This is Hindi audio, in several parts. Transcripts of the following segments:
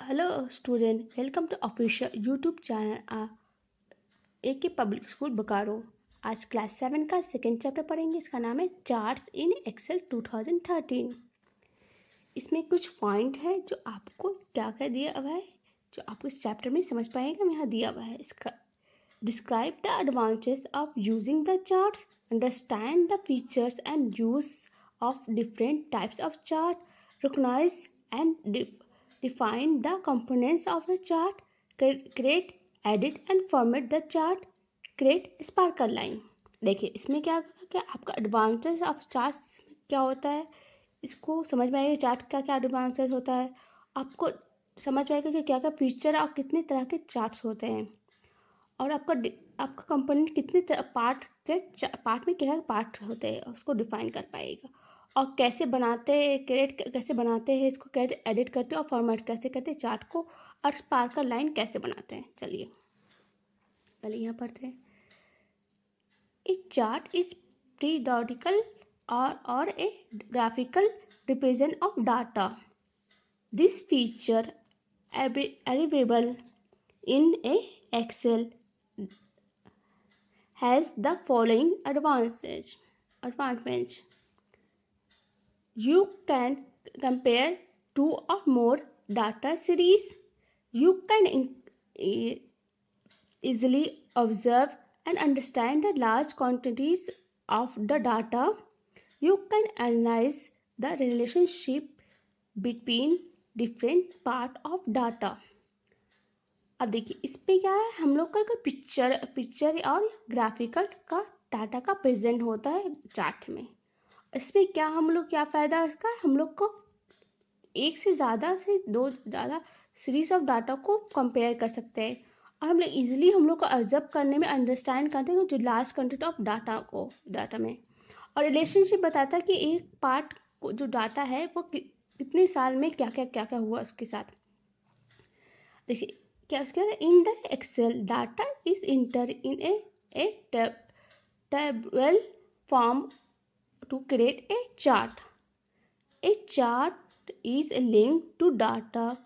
Hello student, welcome to official YouTube channel AK public school Bokaro. आज क्लास 7 का सेकेंड चैप्टर पढ़ेंगे। इसका नाम है चार्ट्स इन एक्सेल 2013। इसमें कुछ पॉइंट है जो आपको क्या क्या दिया हुआ है, जो आपको इस चैप्टर में समझ पाएंगे। यहाँ दिया हुआ है इसका describe the advantage of using the charts, understand the features and use of different types of chart, recognize and define the components of a chart, create, edit and format the chart, create sparkle line। देखिए इसमें क्या क्या आपका एडवांटेज ऑफ चार्ट्स क्या होता है, इसको समझ में आएगा। चार्ट का क्या एडवांटेज होता है, आपको समझ में आएगा कि क्या क्या फीचर और कितने तरह के चार्ट्स होते हैं, और आपका कंपोनेंट कितने पार्ट में क्या पार्ट होते हैं उसको डिफाइन कर पाएगा। और कैसे बनाते हैं, क्रिएट कैसे बनाते हैं, इसको कैसे एडिट करते हैं और फॉर्मेट कैसे करते हैं चार्ट को, और स्पार्कल लाइन कैसे बनाते हैं। चलिए पहले यहाँ पढ़ते हैं। ए चार्ट इज पीरियोडिकल और a graphical represent of data. This feature available in a excel has the following advantage. You can compare two or more data series. You can easily observe and understand the large quantities of the data. You can analyze the relationship between different part of data. अब देखिए इस पे क्या है, हम लोग का पिक्चर और ग्राफिकल का डाटा का प्रेजेंट होता है चार्ट में। इसमें क्या हम लोग क्या फ़ायदा है इसका, हम लोग को एक से दो ज़्यादा सीरीज ऑफ डाटा को कंपेयर कर सकते हैं, और हम लोग ईजिली हम लोग को ऑब्जर्व करने में अंडरस्टैंड करते हैं जो लार्ज कंटेंट ऑफ डाटा में। और रिलेशनशिप बताता है कि एक पार्ट को जो डाटा है वो कितने साल में क्या क्या हुआ उसके साथ। देखिए क्या उसके in the excel data is enter in a table form to create a chart. A chart is a link to data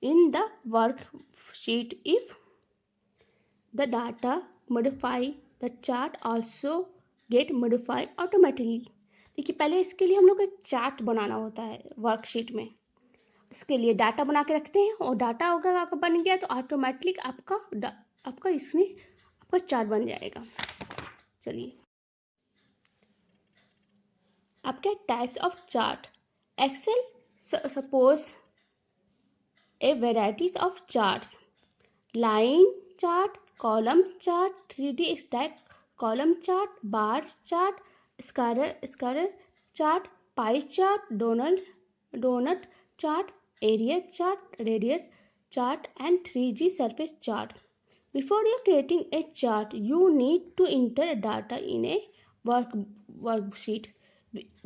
in the worksheet. If the data modify, the chart also get modified automatically। देखिए पहले इसके लिए हम लोग एक चार्ट बनाना होता है वर्कशीट में। इसके लिए डाटा बना के रखते हैं, और डाटा अगर आपका बन गया तो ऑटोमेटिक आपका इसमें आपका चार्ट बन जाएगा। चलिए आपके types of chart. Excel suppose a varieties of charts, line chart, column chart, 3D stack column chart, bar chart, square chart, pie chart, donut chart, area chart, radius chart and 3D surface chart. Before you creating a chart, you need to enter data in a worksheet.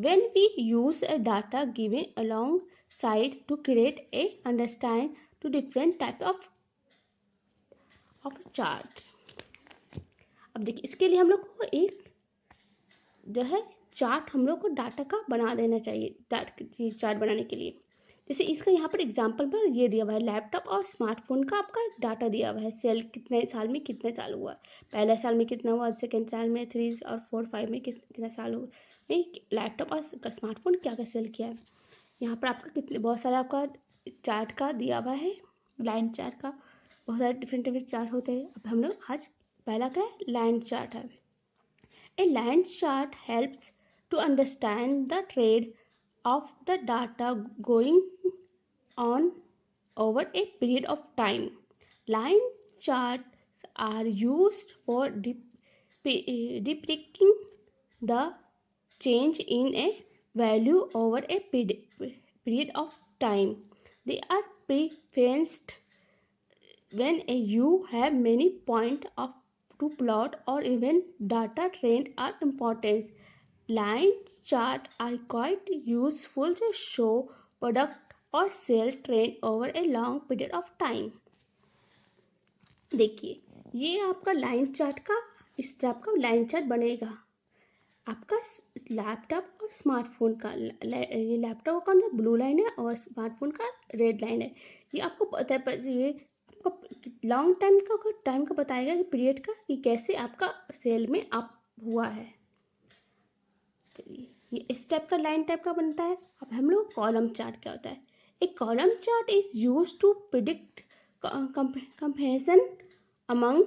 When we use a data given alongside to create a understand to different type of charts. अब देखिए इसके लिए हम लोग को एक जो है चार्ट हम लोग को डाटा का बना देना चाहिए। चार्ट बनाने के लिए जैसे इसका यहाँ पर एग्जांपल पर ये दिया हुआ है, लैपटॉप और स्मार्टफोन का आपका डाटा दिया हुआ है। सेल कितने साल में कितने साल हुआ, पहले साल में कितना हुआ, सेकेंड साल में, 3 और 4 5 में कितना साल हुआ, लैपटॉप और स्मार्टफोन क्या क्या सेल किया है। यहाँ पर आपका बहुत सारा आपका चार्ट का दिया हुआ है, लाइन चार्ट का बहुत सारे डिफरेंट चार्ट होते हैं। अब हम लोग आज पहला क्या है, लाइन चार्ट है। A line chart helps to understand the trade of the data going on over a period of time. Line charts are used for depicting the change in a value over a period of time. They are preferred when you have many points to plot, or even data trend are important. Line charts are quite useful to show product or sale trend over a long period of time. देखिए ये आपका लाइन चार्ट का इस तरह आपका लाइन चार्ट बनेगा। आपका लैपटॉप और स्मार्टफोन का ये लैपटॉप का कौन सा ब्लू लाइन है और स्मार्टफोन का रेड लाइन है। ये आपको पता है, ये आपका लॉन्ग टाइम का बताएगा, कि पीरियड का, कि कैसे आपका सेल में अप हुआ है। चलिए, ये इस टाइप का लाइन टाइप का बनता है। अब हम लोग कॉलम चार्ट क्या होता है। एक column chart is use to predict comparison among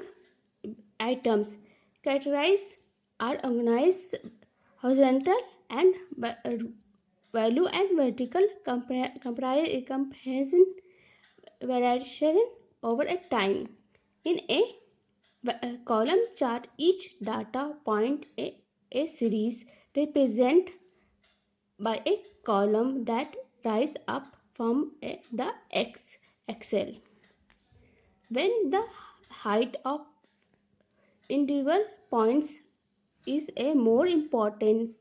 items. Categorize are organized horizontal and value and vertical comparison variation over a time. In a column chart, each data point a series represented by a column that rise up from the axle. When the height of individual points is a more important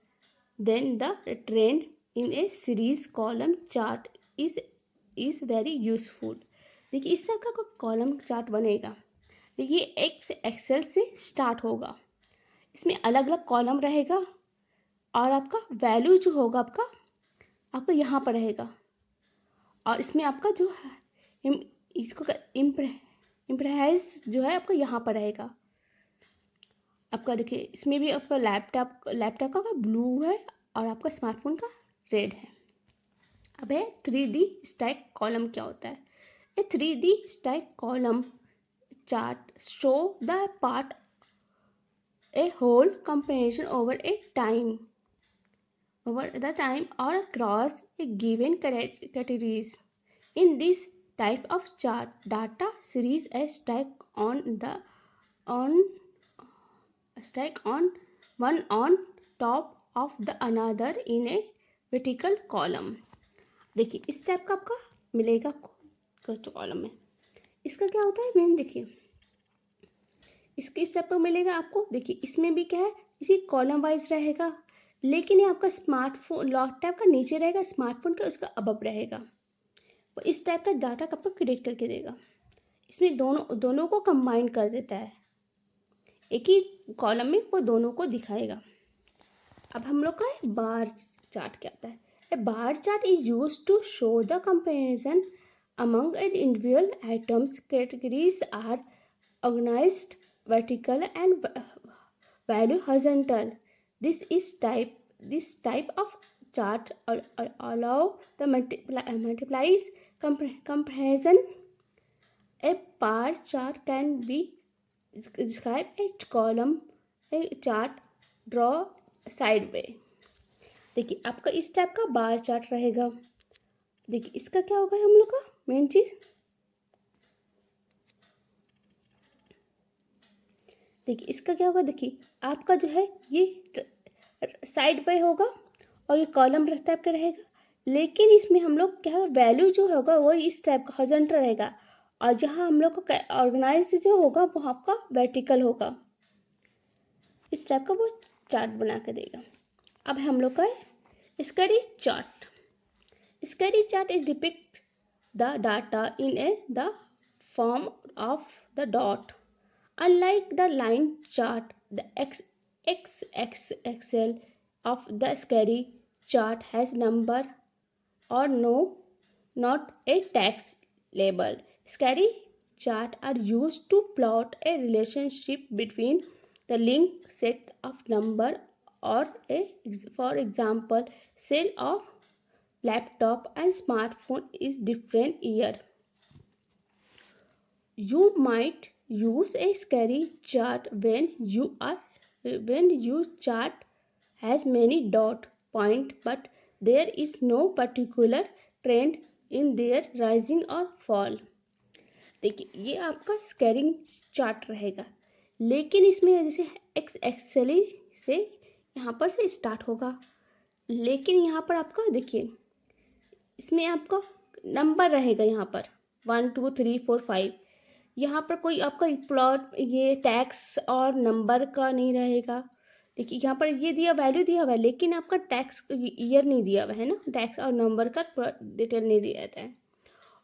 than the trend in a series, column chart is very useful. देखिए इस तरह का कॉलम चार्ट बनेगा। देखिए एक एक्सेल से स्टार्ट होगा, इसमें अलग अलग कॉलम रहेगा और आपका वैल्यू जो होगा आपका यहाँ पर रहेगा, और इसमें आपका जो है इसको इम्प्रेस जो है आपका यहाँ पर रहेगा। आपका देखिए इसमें भी आपका लैपटॉप का ब्लू है और आपका स्मार्टफोन का रेड है। अब है 3D स्टैक कॉलम क्या होता है। A 3D stack column chart show the part a whole comparison over the time और across a given categories. In this type of chart data series a stack on one on top of the another in a vertical column. देखिए इस टाइप का आपका मिलेगा कॉलम में। इसका क्या होता है मेन, देखिए इसके इस टाइप का मिलेगा आपको। देखिए इसमें भी क्या है, इसी कॉलम वाइज रहेगा, लेकिन ये आपका स्मार्टफोन लैपटॉप का नीचे रहेगा, स्मार्टफोन का उसका अबव रहेगा। वो इस टाइप का डाटा आपको क्रिएट करके देगा। इसमें दोनों को कंबाइन कर देता है, एक ही कॉलम में वो दोनों को दिखाएगा। अब हम लोग का बार चार्ट क्या होता है। A bar chart is use to show the comparison among individual items. Categories are organized vertical and value horizontal. This type of chart allow the multiplies comparison. A bar chart can be described as column a chart draw sideway. देखिए आपका इस टाइप का बार चार्ट रहेगा। देखिए इसका क्या होगा हम लोग का मेन चीज, देखिए इसका क्या होगा। देखिए आपका जो है ये साइड पे होगा और ये कॉलम टाइप का रहेगा, लेकिन इसमें हम लोग क्या वैल्यू जो होगा वो इस टाइप का हॉरिजॉन्टल रहेगा, और जहाँ हम लोग का ऑर्गेनाइज जो होगा वो आपका वर्टिकल होगा। इस टाइप का वो चार्ट बना के देगा। अब हम लोग का scary chart. Scary chart is depict the data in the form of the dot. Unlike the line chart, the x-axis of the scary chart has number or not a text label. Scary charts are used to plot a relationship between the linked set of number or for example, sale of laptop and smartphone is different year. You might use a scary chart when your chart has many dot point, but there is no particular trend in their rising or fall. देखिए ये आपका स्कैरिंग चार्ट रहेगा, लेकिन इसमें जैसे एक्स एक्सेल से यहाँ पर से स्टार्ट होगा, लेकिन यहाँ पर आपका देखिए इसमें आपका नंबर रहेगा, यहाँ पर 1 2 3 4 5। यहाँ पर कोई आपका प्लॉट ये टैक्स और नंबर का नहीं रहेगा। देखिए यहाँ पर ये दिया वैल्यू दिया हुआ है, लेकिन आपका टैक्स ईयर नहीं दिया हुआ है ना, टैक्स और नंबर का डिटेल नहीं दिया जाता है।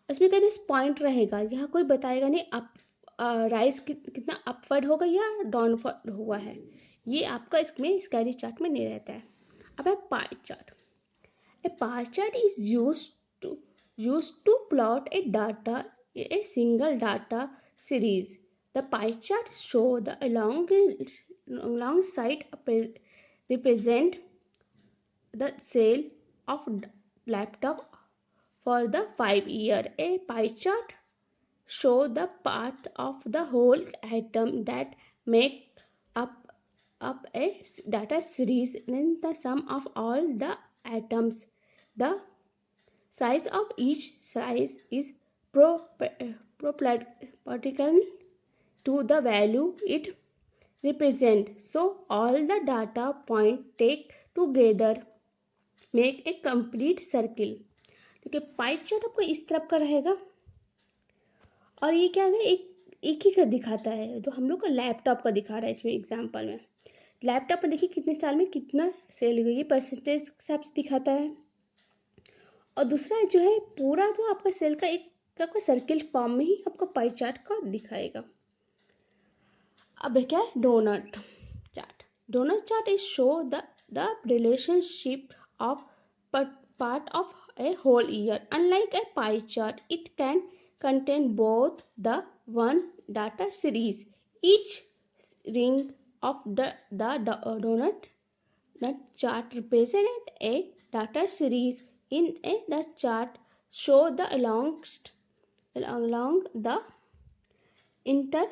इसमें कभी पॉइंट रहेगा, यहाँ कोई बताएगा नहीं अप राइस कितना अपवर्ड होगा या डाउनवर्ड हुआ है। ये आपका इसमें स्कैरी चार्ट में नहीं रहता है। अब है pie chart. A pie chart is used to plot a data a single data series. The pie chart show the alongside represent the sale of laptop for the 5 year. A pie chart show the part of the whole item that make up a data series in the sum of all the items. The size of each size is proportional to the value it represents. So all the data point take together make a complete circle. देखिए पाई चार्ट आपको इस तरफ का रहेगा और ये क्या है, एक ही का दिखाता है जो हम लोग का लैपटॉप का दिखा रहा है इसमें एग्जांपल में। लैपटॉप में देखिए कितने साल में कितना सेल हुई, ये परसेंटेज के हिसाब से दिखाता है। और दूसरा जो है पूरा जो आपका सेल का एक आपका सर्किल फॉर्म में ही आपको पाई चार्ट का दिखाएगा। अब क्या है donut chart. Donut chart is show the relationship of part of a whole year. Unlike a pie chart, it can contain both the one data series. Each ring of the donut chart represent a data series in the chart show the along the inter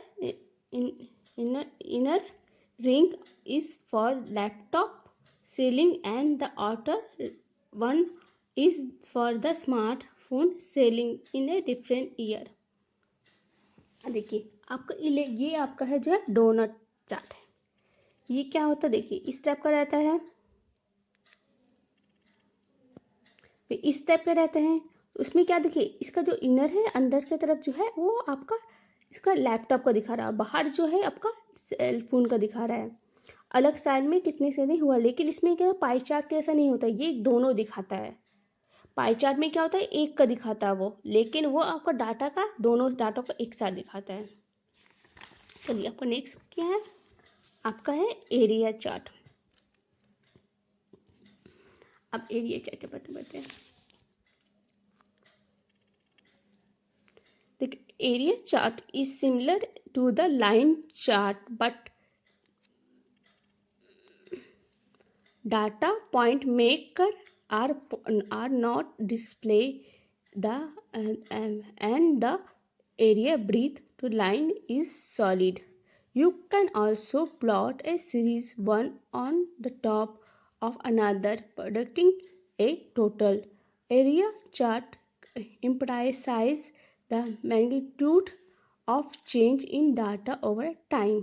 inner ring is for laptop selling and the outer one is for the smartphone selling in a different year. देखिए आपका ये आपका है जो है डोनट चार्ट है। ये क्या होता है देखिए इस टाइप का रहता है, फिर इस टाइप का रहता है। उसमें क्या देखिए इसका जो इनर है अंदर की तरफ जो है वो आपका इसका लैपटॉप का दिखा रहा है, बाहर जो है आपका सेल फोन का दिखा रहा है। अलग साइड में कितने से नहीं हुआ, लेकिन इसमें क्या पाई चार्ट के ऐसा नहीं होता, ये दोनों दिखाता है। पाई चार्ट में क्या होता है एक का दिखाता है वो, लेकिन वो आपका डाटा का दोनों डाटा को एक साथ दिखाता है। चलिए आपका नेक्स्ट क्या है, आपका है एरिया चार्ट। अब एरिया चार्ट बताते हैं। देखिए area chart is similar to the line chart but data point maker are not display the and the area breadth to line is solid. You can also plot a series one on the top of another producing a total. Area chart emphasizes the magnitude of change in data over time.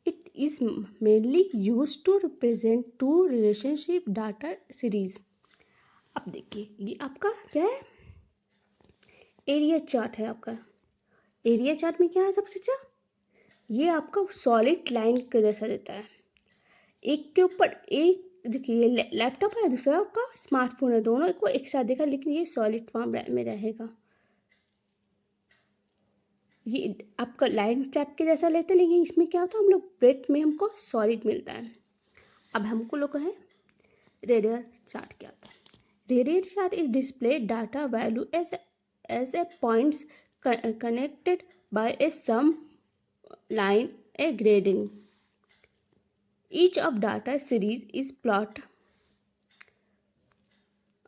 It is mainly used to represent two relationship data series. अब देखिए ये आपका क्या है एरिया चार्ट है। आपका एरिया चार्ट में क्या है सबसे अच्छा, ये आपका सॉलिड लाइन के जैसा देता है। एक के ऊपर एक देखिए लैपटॉप है, दूसरा आपका स्मार्टफोन है, दोनों को एक साथ देखा, लेकिन ये सॉलिड फॉर्म में रहेगा। ये आपका लाइन चार्ट के जैसा लेते हैं, लेकिन इसमें क्या होता है हम लोग ब्रेथ में हमको सॉलिड मिलता है। अब हमको लोग है रेडियर चार्ट क्या होता है। Radar chart is display data value as a points connected by a some line a grading. Each of data series is plot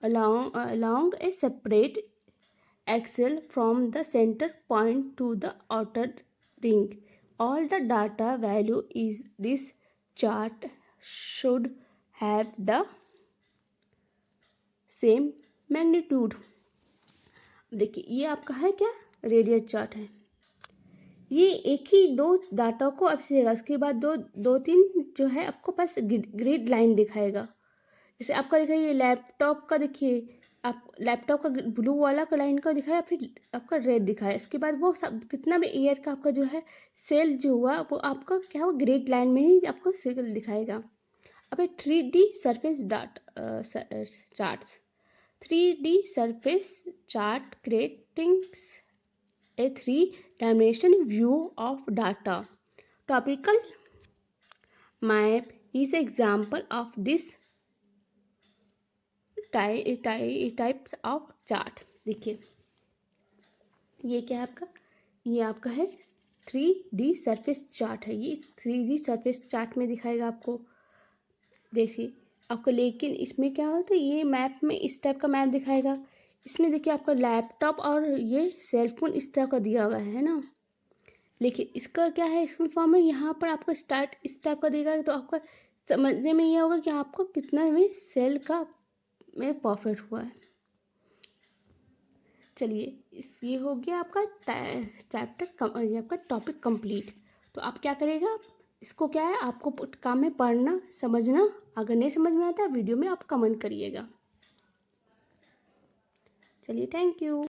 along a separate axle from the center point to the outer ring. All the data value is this chart should have the same magnitude. देखिए ये आपका है क्या रेडियल चार्ट है। ये एक ही दो डाटा को अब से उसके बाद दो तीन जो है आपको पास ग्रिड लाइन दिखाएगा। जैसे आपका देखिए ये लैपटॉप का देखिए आप लैपटॉप का ब्लू वाला का लाइन का दिखाया, फिर आपका रेड दिखाया, इसके बाद वो सब कितना भी ईयर का आपका जो है सेल जो हुआ वो आपका क्या हुआ ग्रिड लाइन में ही आपको सेल दिखाएगा। अब 3D surface charts. 3D surface chart creating a three-dimensional view of data. Topical map is example of this types of chart. देखिए ये क्या है आपका, ये आपका है 3D सरफेस चार्ट है। ये 3D सरफेस चार्ट में दिखाएगा आपको। देखिए आपको, लेकिन इसमें क्या होता है, ये मैप में इस टाइप का मैप दिखाएगा। इसमें देखिए आपका लैपटॉप और ये सेलफोन इस टाइप का दिया हुआ है ना। लेकिन इसका क्या है, इसमें फॉर्म है, यहाँ पर आपको स्टार्ट इस टाइप का देगा। तो आपका समझने में ये होगा कि आपको कितना में सेल का में प्रॉफिट हुआ है। चलिए ये हो गया आपका चैप्टर, ये आपका टॉपिक कंप्लीट। तो आप क्या करेगा, इसको क्या है आपको काम में पढ़ना समझना। अगर नहीं समझ में आता वीडियो में आप कमेंट करिएगा। चलिए थैंक यू।